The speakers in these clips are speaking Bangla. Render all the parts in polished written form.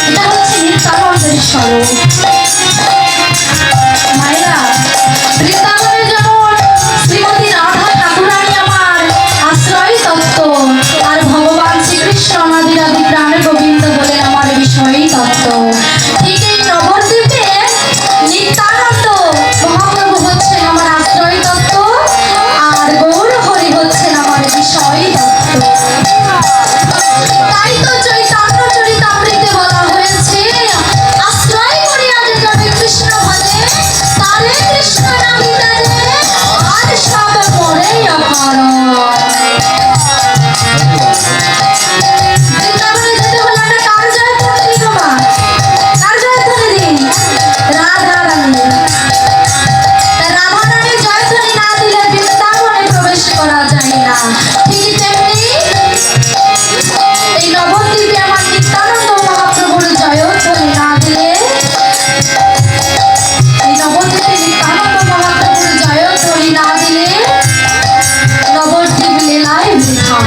এটা হচ্ছে নিত্যানন্দের স্বরূপ। মায়েরা, বৃন্দাবনে যেমন শ্রীমতী রাধা ঠাকুরানী আমার আশ্রয় তত্ত্ব, আর ভগবান শ্রীকৃষ্ণ আমাদের আদি প্রাণ গোবিন্দ বলে আমার বিষয় তত্ত্ব, ঠিক এই নবদ্বীপে নিত্যানন্দ মহাপ্রভু হচ্ছেন আমার আশ্রয় তত্ত্ব, আর গৌর হরি হচ্ছেন আমার বিষয় তত্ত্ব। তাই তো চৈতন্য চরিতামৃতে বলা হয়েছে, আশ্রয় করিয়া যে যাবে কৃষ্ণ ভজে, তারে কৃষ্ণ নাহি জানে, আর সব মরে অকারণ। বৃন্দাবনে যেতে হলে একটা কার জয়ধ্বনি দিই গো মা, কার জয়ধ্বনি দিই? রাধা রানীর। তা রাধা রানীর জয়ধ্বনি না দিলে বৃন্দাবনে প্রবেশ করা যায় না। ঠিক তেমনি এই নবদ্বীপে আমার নিত্যানন্দ মহাপ্রভুর জয়ধ্বনি না দিলে, এই নবদ্বীপে নিত্যানন্দ মহাপ্রভুর জয়ধ্বনি না দিলে নবদ্বীপ লীলায় বৃথা।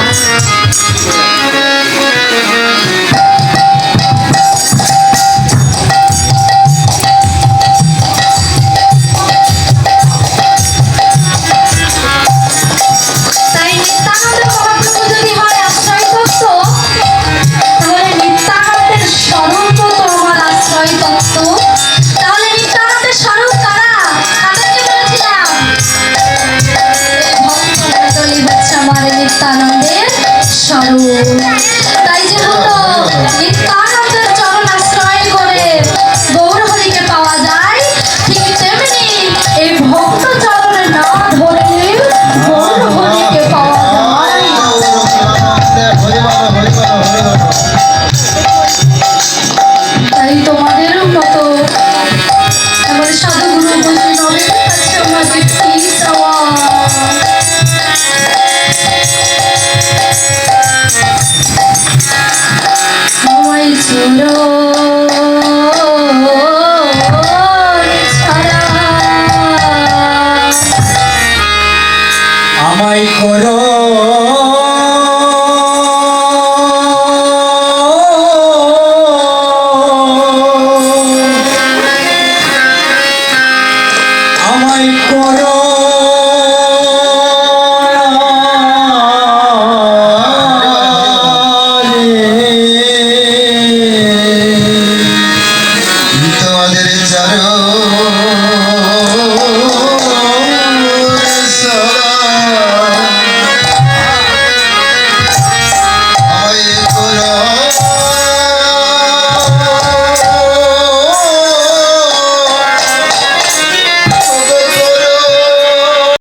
তাই নিত্যানন্দ মহাপ্রভু যদি হয় আশ্রয় তত্ত্ব, তাহলে নিত্যানন্দের স্বরূপ তো আমার আশ্রয় তত্ত্ব। তাহলে নিত্যানন্দের স্বরূপ কারা? তাদেরকে বলেছিলাম ভক্তমণ্ডলী হচ্ছে আমার নিত্যানন্দের স্বরূপ। তাই যেহেতু নিত্যানন্দের